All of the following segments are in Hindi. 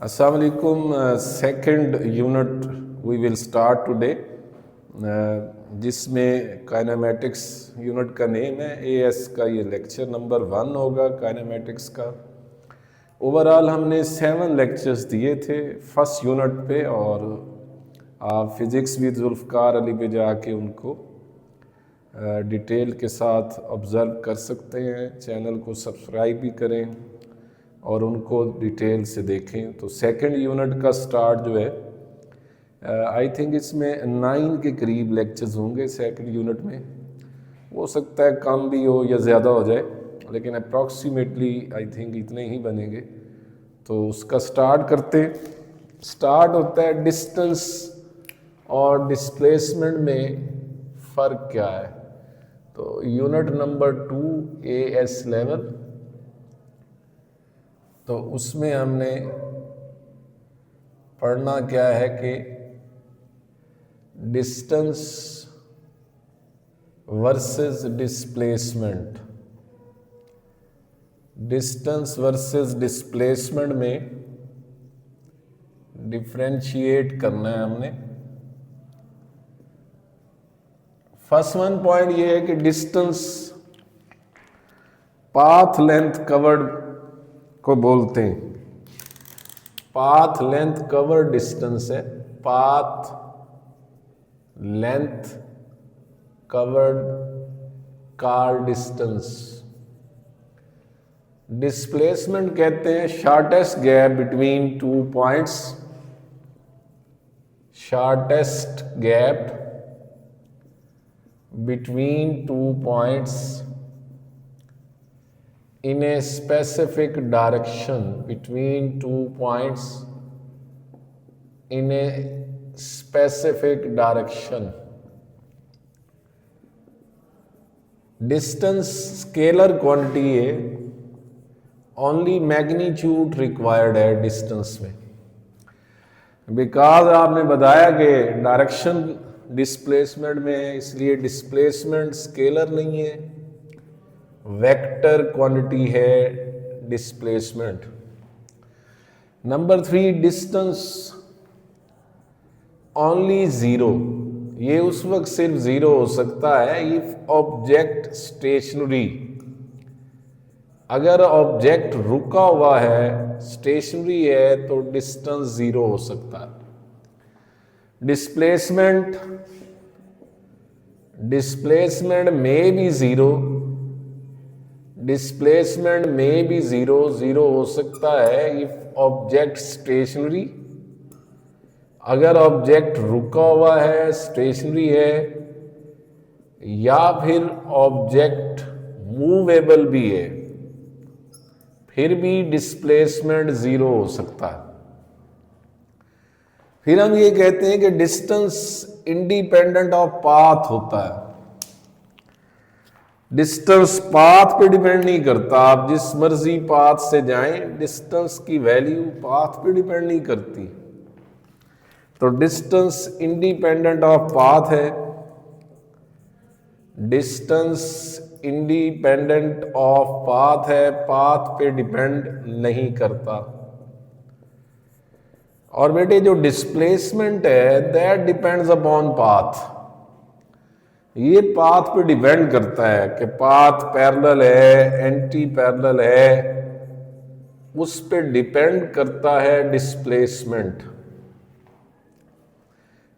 Assalamu alaikum. Second unit we will start today, जिसमें काइनेमेटिक्स यूनिट का नेम है। एएस का ये लेक्चर नंबर 1 होगा काइनेमेटिक्स का। ओवरऑल हमने 7 लेक्चर्स दिए थे फर्स्ट यूनिट पे, और आप फिज़िक्स विद जुल्फ़कार अली पे जाके उनको डिटेल के साथ ऑब्ज़र्व कर सकते हैं। चैनल को सब्सक्राइब भी करें और उनको डिटेल से देखें। तो सेकंड यूनिट का स्टार्ट जो है, आई थिंक इसमें 9 के करीब लेक्चर्स होंगे सेकंड यूनिट में। हो सकता है कम भी हो या ज़्यादा हो जाए, लेकिन अप्रॉक्सीमेटली आई थिंक इतने ही बनेंगे। तो उसका स्टार्ट करते। स्टार्ट होता है डिस्टेंस और डिस्प्लेसमेंट में फ़र्क क्या है। तो यूनिट नंबर 2 एएस लेवल, तो उसमें हमने पढ़ना क्या है कि distance versus displacement. Distance versus displacement में डिफरेंशिएट करना है हमने। फर्स्ट वन पॉइंट ये है कि डिस्टेंस पाथ लेंथ कवर्ड को बोलते हैं। पाथ लेंथ कवर्ड डिस्टेंस है, path length covered car distance. Displacement कहते हैं shortest gap between 2 points. Shortest gap between 2 points in a specific direction, between 2 points in a specific direction. Distance scalar quantity है, only magnitude required है डिस्टेंस में। बिकॉज आपने बताया कि डायरेक्शन डिस्प्लेसमेंट में है, इसलिए डिस्प्लेसमेंट स्केलर नहीं है, वेक्टर क्वांटिटी है displacement. Number 3, distance only zero. ये उस वक्त सिर्फ ज़ीरो हो सकता है इफ ऑब्जेक्ट स्टेशनरी। अगर ऑब्जेक्ट रुका हुआ है, स्टेशनरी है, तो डिस्टेंस ज़ीरो हो सकता है। डिस्प्लेसमेंट में भी ज़ीरो, डिस्प्लेसमेंट में भी ज़ीरो हो सकता है इफ ऑब्जेक्ट स्टेशनरी। अगर ऑब्जेक्ट रुका हुआ है, स्टेशनरी है, या फिर ऑब्जेक्ट मूवेबल भी है, फिर भी डिस्प्लेसमेंट ज़ीरो हो सकता है। फिर हम ये कहते हैं कि डिस्टेंस इंडिपेंडेंट ऑफ पाथ होता है। डिस्टेंस पाथ पे डिपेंड नहीं करता, आप जिस मर्जी पाथ से जाएं, डिस्टेंस की वैल्यू पाथ पे डिपेंड नहीं करती। तो डिस्टेंस इंडिपेंडेंट ऑफ पाथ है। डिस्टेंस इंडिपेंडेंट ऑफ पाथ है, पाथ पे डिपेंड नहीं करता। और बेटे जो डिस्प्लेसमेंट है दैट डिपेंड्स अपॉन पाथ। ये पाथ पे डिपेंड करता है कि पाथ पैरेलल है, एंटी पैरेलल है, उस पे डिपेंड करता है डिस्प्लेसमेंट।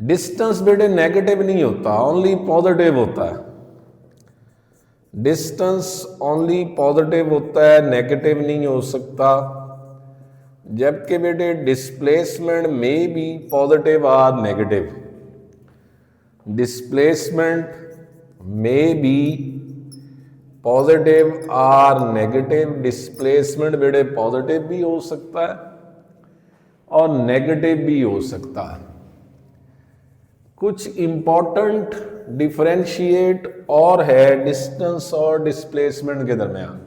डिस्टेंस बेटे नेगेटिव नहीं होता, ओनली पॉजिटिव होता है। डिस्टेंस ओनली पॉजिटिव होता है, नेगेटिव नहीं हो सकता। जबकि बेटे डिस्प्लेसमेंट में भी पॉजिटिव आर नेगेटिव। डिस्प्लेसमेंट में भी पॉजिटिव आर नेगेटिव। डिस्प्लेसमेंट बेटे पॉजिटिव भी हो सकता है और नेगेटिव भी हो सकता है। कुछ इंपॉर्टेंट डिफरेंशिएट और है डिस्टेंस और डिस्प्लेसमेंट के दरमियान।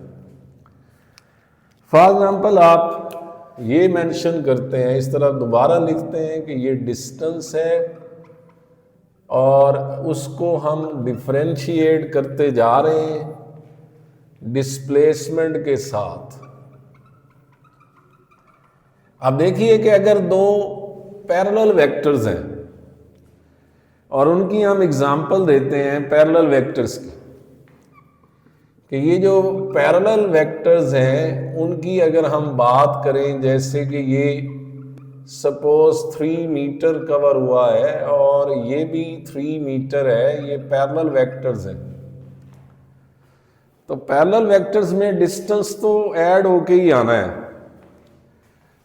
फॉर एग्जाम्पल आप ये मेंशन करते हैं, इस तरह दोबारा लिखते हैं कि ये डिस्टेंस है और उसको हम डिफरेंशिएट करते जा रहे हैं डिस्प्लेसमेंट के साथ। अब देखिए कि अगर दो पैरेलल वेक्टर्स हैं और उनकी हम एग्जांपल देते हैं पैरेलल वेक्टर्स की, कि ये जो पैरेलल वेक्टर्स हैं उनकी अगर हम बात करें, जैसे कि ये सपोज 3 मीटर कवर हुआ है और ये भी 3 मीटर है, ये पैरेलल वेक्टर्स हैं। तो पैरेलल वेक्टर्स में डिस्टेंस तो ऐड होके ही आना है।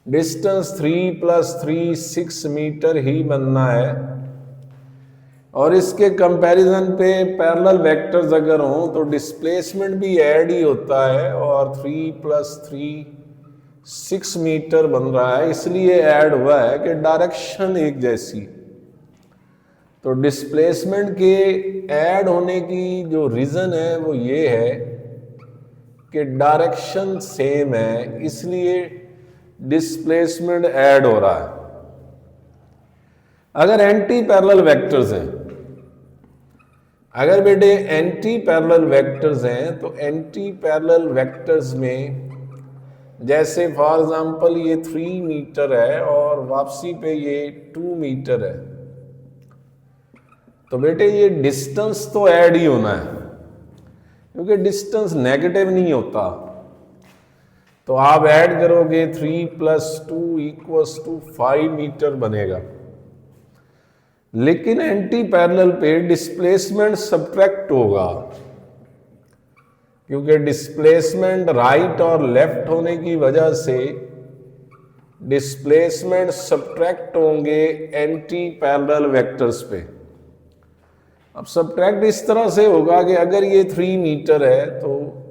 डिस्टेंस 3 + 3 6 मीटर ही बनना है। और इसके कंपैरिजन पे पैरेलल वेक्टर्स अगर हों तो डिस्प्लेसमेंट भी ऐड ही होता है, और 3 + 3 6 मीटर बन रहा है, इसलिए ऐड हुआ है कि डायरेक्शन एक जैसी। तो डिस्प्लेसमेंट के ऐड होने की जो रीज़न है वो ये है कि डायरेक्शन सेम है, इसलिए डिस्प्लेसमेंट ऐड हो रहा है। अगर एंटी पैरेलल वेक्टर्स हैं, अगर बेटे एंटी पैरेलल वेक्टर्स हैं, तो एंटी पैरेलल वेक्टर्स में जैसे फॉर एग्जांपल ये 3 मीटर है और वापसी पे ये 2 मीटर है, तो बेटे ये डिस्टेंस तो ऐड ही होना है, क्योंकि डिस्टेंस नेगेटिव नहीं होता। तो आप ऐड करोगे 3 + 2 = 5 मीटर बनेगा। लेकिन एंटी पैरेलल पे डिस्प्लेसमेंट सब्ट्रैक्ट होगा, क्योंकि डिस्प्लेसमेंट राइट और लेफ्ट होने की वजह से डिस्प्लेसमेंट सब्ट्रैक्ट होंगे एंटी पैरेलल वेक्टर्स पे। अब सब्ट्रैक्ट इस तरह से होगा कि अगर ये 3 मीटर है तो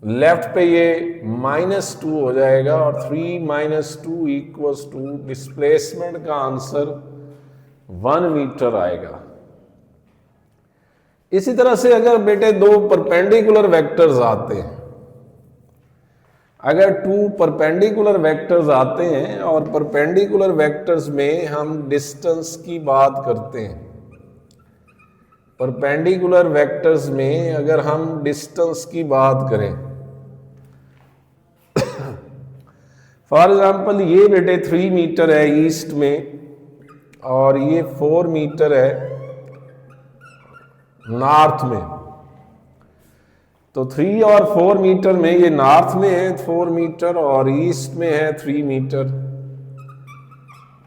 लेफ्ट पे ये -2 हो जाएगा, और 3 - 2 = 2, डिस्प्लेसमेंट का आंसर 1 मीटर आएगा। इसी तरह से अगर बेटे दो परपेंडिकुलर वेक्टर्स आते हैं, अगर 2 परपेंडिकुलर वेक्टर्स आते हैं और परपेंडिकुलर वेक्टर्स में हम डिस्टेंस की बात करते हैं, परपेंडिकुलर वेक्टर्स में अगर हम डिस्टेंस की बात करें, फॉर एग्जांपल ये बेटे 3 मीटर है ईस्ट में और ये 4 मीटर है नॉर्थ में। तो 3 और 4 मीटर में ये नॉर्थ में है 4 मीटर और ईस्ट में है 3 मीटर।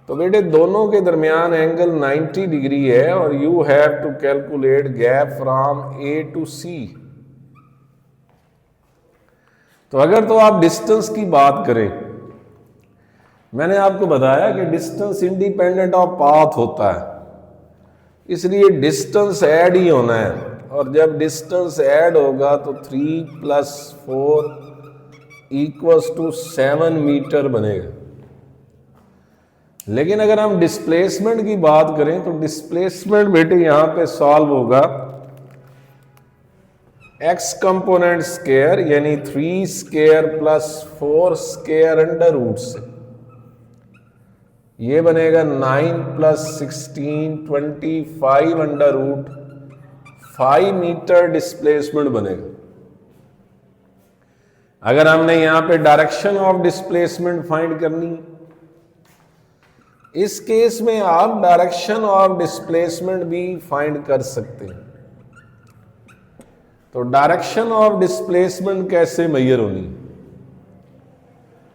तो बेटे दोनों के दरमियान एंगल 90 डिग्री है, और you have to calculate gap from A to C। तो अगर तो आप डिस्टेंस की बात करें, मैंने आपको बताया कि डिस्टेंस इंडिपेंडेंट ऑफ पाथ होता है, इसलिए डिस्टेंस ऐड ही होना है, और जब डिस्टेंस ऐड होगा तो 3 + 4 = 7 मीटर बनेगा। लेकिन अगर हम डिस्प्लेसमेंट की बात करें तो डिस्प्लेसमेंट बेटे यहां पे सॉल्व होगा x कंपोनेंट स्क्वायर यानी 3 स्क्वायर + 4 स्क्वायर √ से, ये बनेगा 9 + 16 25 √ 5 मीटर डिस्प्लेसमेंट बनेगा। अगर हमने यहां पे डायरेक्शन ऑफ डिस्प्लेसमेंट फाइंड करनी, इस केस में आप डायरेक्शन ऑफ डिस्प्लेसमेंट भी फाइंड कर सकते हैं। तो डायरेक्शन ऑफ डिस्प्लेसमेंट कैसे मेजर होनी,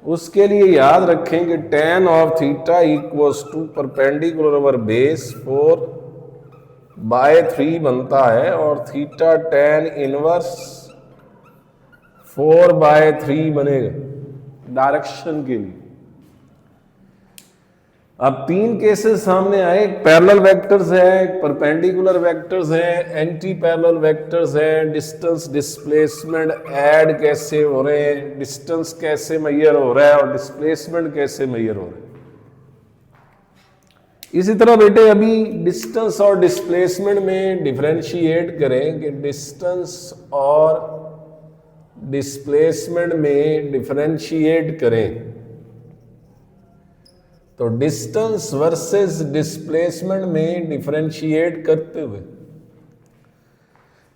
उसके लिए याद रखें कि tan of theta = perpendicular over base 4/3 बनता है, और थीटा tan इनवर्स 4/3 बनेगा डायरेक्शन के लिए। अब 3 केसेस सामने आए, एक पैरेलल वेक्टर्स है, एक परपेंडिकुलर वेक्टर्स है, एंटी पैरेलल वेक्टर्स है। डिस्टेंस डिस्प्लेसमेंट ऐड कैसे हो रहे हैं, डिस्टेंस कैसे मेजर हो रहा है और डिस्प्लेसमेंट कैसे मेजर हो रहा है। इसी तरह बेटे अभी डिस्टेंस और डिस्प्लेसमेंट में डिफरेंशिएट करें कि डिस्टेंस और डिस्प्लेसमेंट में डिफरेंशिएट करें, तो डिस्टेंस वर्सेस डिस्प्लेसमेंट में डिफरेंशिएट करते हुए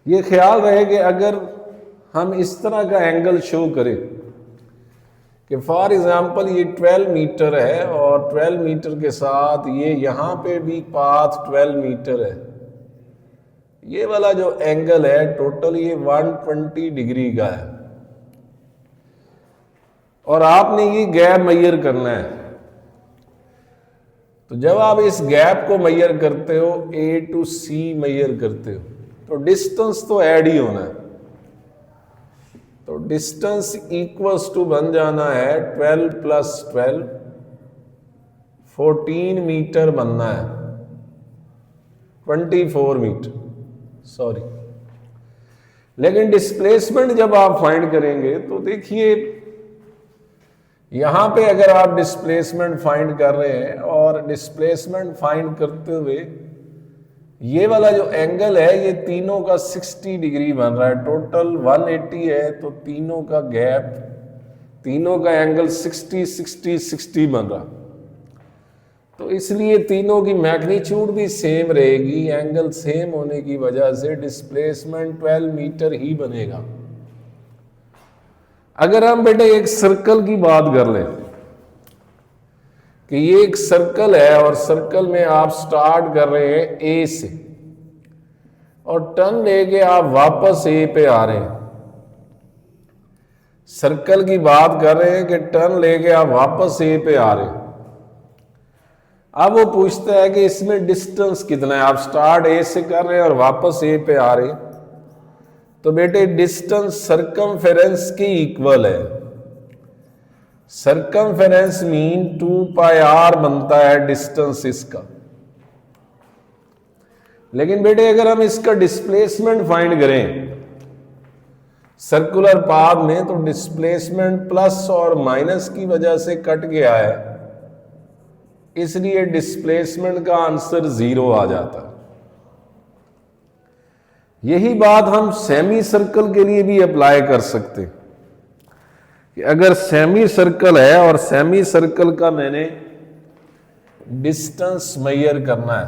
ये ख्याल रहे कि अगर हम इस तरह का एंगल शो करें कि फॉर एग्जांपल ये 12 मीटर है और 12 मीटर के साथ ये यहाँ पे भी पाथ 12 मीटर है, ये वाला जो एंगल है टोटल ये 120 डिग्री का है और आपने ये गैप मेजर करना है। तो जब आप इस गैप को मेजर करते हो, A to C मेजर करते हो, तो डिस्टेंस तो ऐड ही होना है। तो डिस्टेंस इक्वल्स टू बन जाना है 12 प्लस 12, 14 मीटर बनना है, 24 मीटर सॉरी। लेकिन डिस्प्लेसमेंट जब आप फाइंड करेंगे तो देखिए यहां पे अगर आप डिस्प्लेसमेंट फाइंड कर रहे हैं और डिस्प्लेसमेंट फाइंड करते हुए ये वाला जो एंगल है ये तीनों का 60 डिग्री बन रहा है, टोटल 180 है, तो तीनों का गैप, तीनों का एंगल 60 60 60 बन रहा। तो इसलिए तीनों की मैग्नीट्यूड भी सेम रहेगी, एंगल सेम होने की वजह से डिस्प्लेसमेंट 12 मीटर ही बनेगा। अगर हम बेटे एक सर्कल की बात कर लें कि ये एक सर्कल है और सर्कल में आप स्टार्ट कर रहे हैं ए से और टर्न लेके आप वापस ए पे आ रहे हैं, सर्कल की बात कर रहे हैं कि टर्न लेके आप वापस ए पे आ रहे हैं। अब वो पूछता है कि इसमें डिस्टेंस कितना है, आप स्टार्ट ए से कर रहे हैं और वापस ए पे आ रहे हैं, तो बेटे डिस्टेंस सर्कमफेरेंस के इक्वल है। सर्कमफेरेंस मीन 2 पाई आर बनता है डिस्टेंस इसका। लेकिन बेटे अगर हम इसका डिस्प्लेसमेंट फाइंड करें सर्कुलर पाथ में, तो डिस्प्लेसमेंट प्लस और माइनस की वजह से कट गया है, इसलिए डिस्प्लेसमेंट का आंसर 0 आ जाता है। यही बात हम सेमी सर्कल के लिए भी अप्लाई कर सकते कि अगर सेमी सर्कल है और सेमी सर्कल का मैंने डिस्टेंस मेजर करना है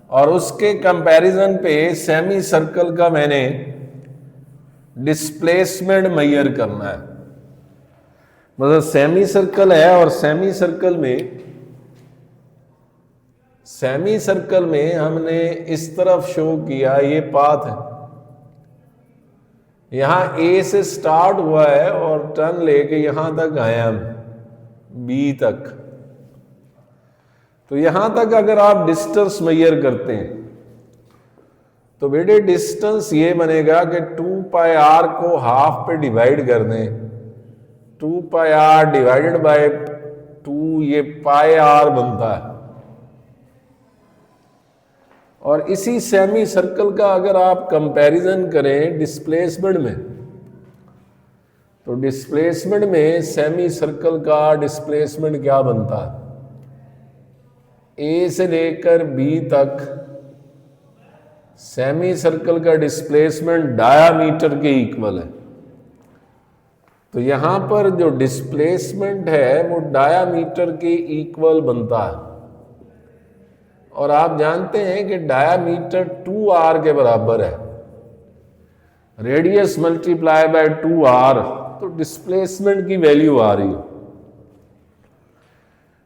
और उसके कंपैरिजन पे सेमी सर्कल का मैंने डिस्प्लेसमेंट मेजर करना है। मतलब सेमी सर्कल है और सेमी सर्कल में हमने इस तरफ शो किया, ये पाथ है, यहां ए से स्टार्ट हुआ है और टर्न लेके यहां तक आए हम बी तक। तो यहां तक अगर आप डिस्टेंस मेजर करते हैं तो बेटे डिस्टेंस ये बनेगा कि 2 पाई आर को हाफ पे डिवाइड कर दें, 2 पाई आर डिवाइडेड बाय 2, ये पाई आर बनता है। और इसी सेमी सर्कल का अगर आप कंपैरिजन करें डिस्प्लेसमेंट में, तो डिस्प्लेसमेंट में सेमी सर्कल का डिस्प्लेसमेंट क्या बनता है, ए से लेकर बी तक सेमी सर्कल का डिस्प्लेसमेंट डायामीटर के इक्वल है। तो यहां पर जो डिस्प्लेसमेंट है वो डायामीटर के इक्वल बनता है और आप जानते हैं कि डायामीटर 2r के बराबर है, रेडियस मल्टीप्लाई बाय 2r, तो डिस्प्लेसमेंट की वैल्यू आ रही है।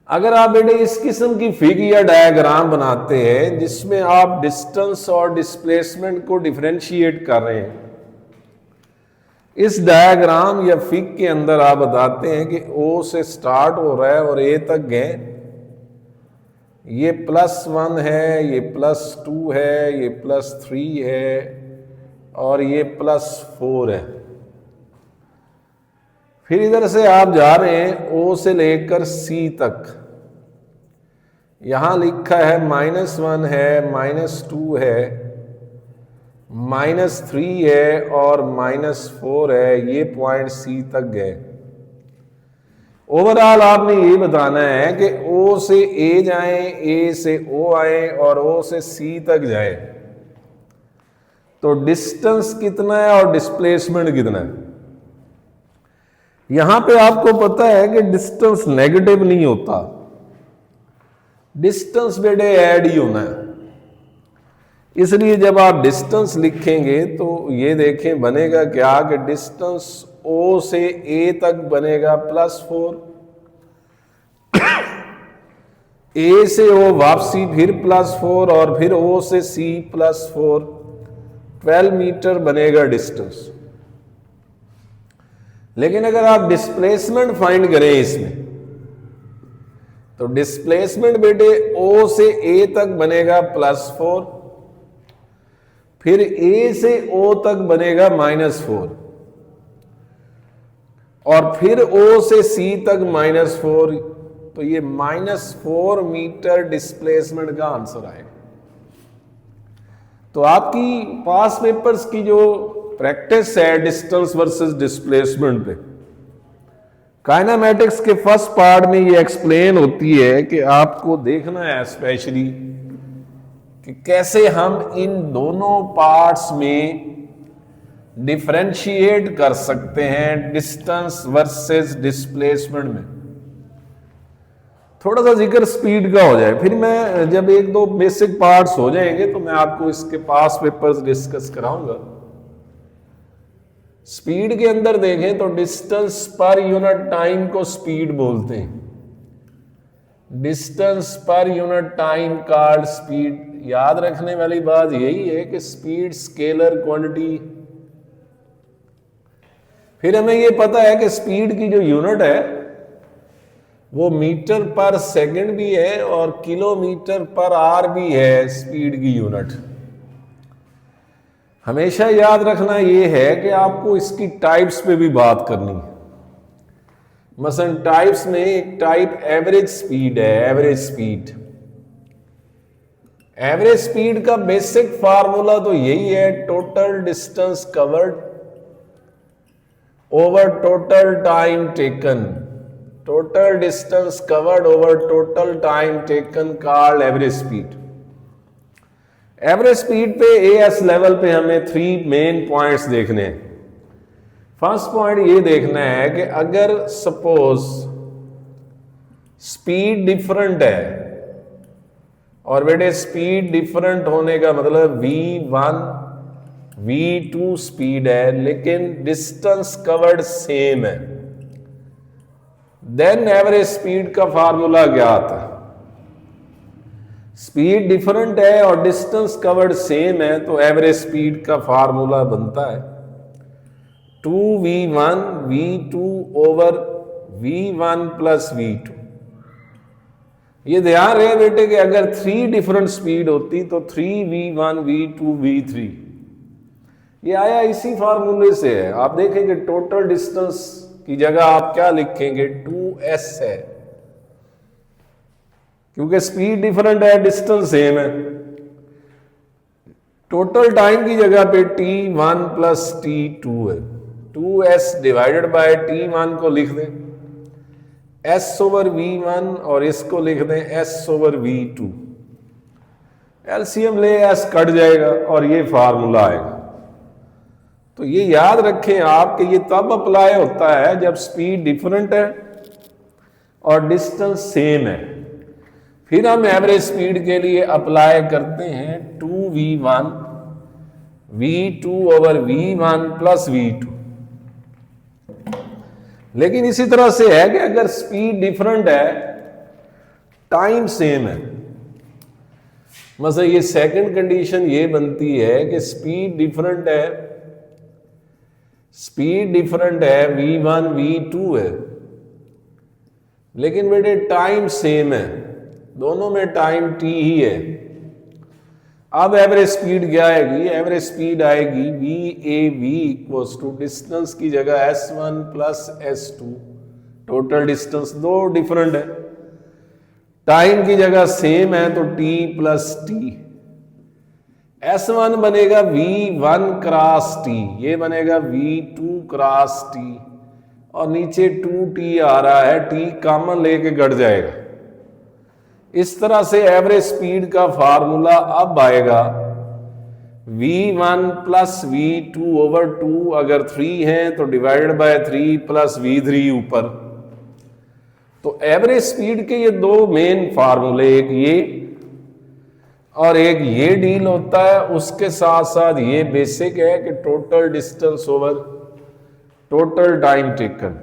अगर आप बेटे इस किस्म की फिग या डायग्राम बनाते हैं जिसमें आप डिस्टेंस और डिस्प्लेसमेंट को डिफरेंशिएट कर रहे हैं, इस डायग्राम या फिग के अंदर आप बताते हैं कि O से स्टार्ट हो रहा है और A तक गए, ये +1 है, ये +2 है, ये +3 है और ये +4 है। फिर इधर से आप जा रहे हैं O से लेकर C तक, यहां लिखा है -1 है, -2 है, -3 है और -4 है, ये पॉइंट C तक गए। ओवरऑल आपने ये बताना है कि O से A जाएं, A से O आए और O से C तक जाएं, तो डिस्टेंस कितना है और डिस्प्लेसमेंट कितना है। यहां पे आपको पता है कि डिस्टेंस नेगेटिव नहीं होता, डिस्टेंस बेटे ऐड ही होना है। इसलिए जब आप डिस्टेंस लिखेंगे तो ये देखें बनेगा क्या कि डिस्टेंस O से A तक बनेगा +4, A से O वापसी फिर +4 और फिर O से C +4, 12 मीटर बनेगा डिस्टेंस। लेकिन अगर आप डिस्प्लेसमेंट फाइंड करें इसमें, तो डिस्प्लेसमेंट बेटे O से A तक बनेगा +4, फिर A से O तक बनेगा -4 और फिर O से C तक -4, तो ये -4 मीटर डिस्प्लेसमेंट का आंसर आएगा। तो आपकी पास पेपर्स की जो प्रैक्टिस है डिस्टेंस वर्सेस डिस्प्लेसमेंट पे, काइनेमैटिक्स के फर्स्ट पार्ट में ये एक्सप्लेन होती है कि आपको देखना है स्पेशली कि कैसे हम इन दोनों पार्ट्स में डिफरेंशिएट कर सकते हैं डिस्टेंस वर्सेस डिस्प्लेसमेंट में। थोड़ा सा जिक्र स्पीड का हो जाए, फिर मैं जब एक दो बेसिक पार्ट्स हो जाएंगे तो मैं आपको इसके पास पेपर्स डिस्कस कराऊंगा। स्पीड के अंदर देखें तो डिस्टेंस पर यूनिट टाइम को स्पीड बोलते हैं। Distance per unit time called speed. याद रखने वाली बात यही है कि स्पीड स्केलर क्वांटिटी। फिर हमें यह पता है कि स्पीड की जो यूनिट है वो मीटर पर सेकंड भी है और किलोमीटर पर आवर भी है स्पीड की यूनिट। हमेशा याद रखना यह है कि आपको इसकी टाइप्स पे भी बात करनी है। मसलन टाइप्स में एक टाइप एवरेज स्पीड है। एवरेज स्पीड, एवरेज स्पीड का बेसिक फार्मूला तो यही है, total distance covered over total time taken. Total distance covered over total time taken called average speed. Average speed पे एएस लेवल पे हमें 3 मेन पॉइंट्स देखने हैं। फर्स्ट पॉइंट ये देखना है कि अगर सपोज स्पीड डिफरेंट है, और बेटे स्पीड डिफरेंट होने का मतलब V1 V2 स्पीड है लेकिन डिस्टेंस कवर्ड सेम है, देन एवरेज स्पीड का फार्मूला क्या आता है? स्पीड डिफरेंट है और डिस्टेंस कवर्ड सेम है तो एवरेज स्पीड का फार्मूला बनता है 2V1 V2 over V1 plus V2। ये ध्यान रहे बेटे कि अगर 3 डिफरेंट स्पीड होती तो 3V1 V2 V3। ये आया इसी फार्मूले से है। आप देखेंगे टोटल डिस्टेंस की जगह आप क्या लिखेंगे? 2S है, क्योंकि स्पीड डिफरेंट है डिस्टेंस सेम है। टोटल टाइम की जगह पे T1 प्लस T2 है। 2S डिवाइडेड बाय T1 को लिख दें S ओवर V1 और इसको लिख दें S ओवर V2। एलसीएम ले S कट जाएगा और ये फार्मूला आएगा। तो ये याद रखें आप कि ये तब अप्लाई होता है जब स्पीड डिफरेंट है और डिस्टेंस सेम है। फिर हम एवरेज स्पीड के लिए अप्लाई करते हैं 2V1 V2 over V1 plus V2। लेकिन इसी तरह से है कि अगर स्पीड डिफरेंट है, टाइम सेम है, मतलब ये सेकंड कंडीशन ये बनती है कि स्पीड डिफरेंट है, स्पीड डिफरेंट है V1 V2 है, लेकिन बेटे टाइम सेम है, दोनों में टाइम T ही है। अब एवरेज स्पीड क्या आएगी? एवरेज स्पीड आएगी VAV इक्वल्स टू डिस्टेंस की जगह S1 plus S2। Total distance दो डिफरेंट है, टाइम की जगह सेम है तो T प्लस T। S1 बनेगा V1 क्रॉस T, ये बनेगा V2 क्रॉस T और नीचे 2T आ रहा है, T कॉमन लेके घट जाएगा। इस तरह से एवरेज स्पीड का फार्मूला अब आएगा V1 प्लस V2 ओवर 2। अगर 3 है तो डिवाइडेड बाय 3 प्लस V3 ऊपर। तो एवरेज स्पीड के ये दो मेन फार्मूले, एक ये और एक ये डील होता है। उसके साथ साथ ये बेसिक है कि total distance over total time taken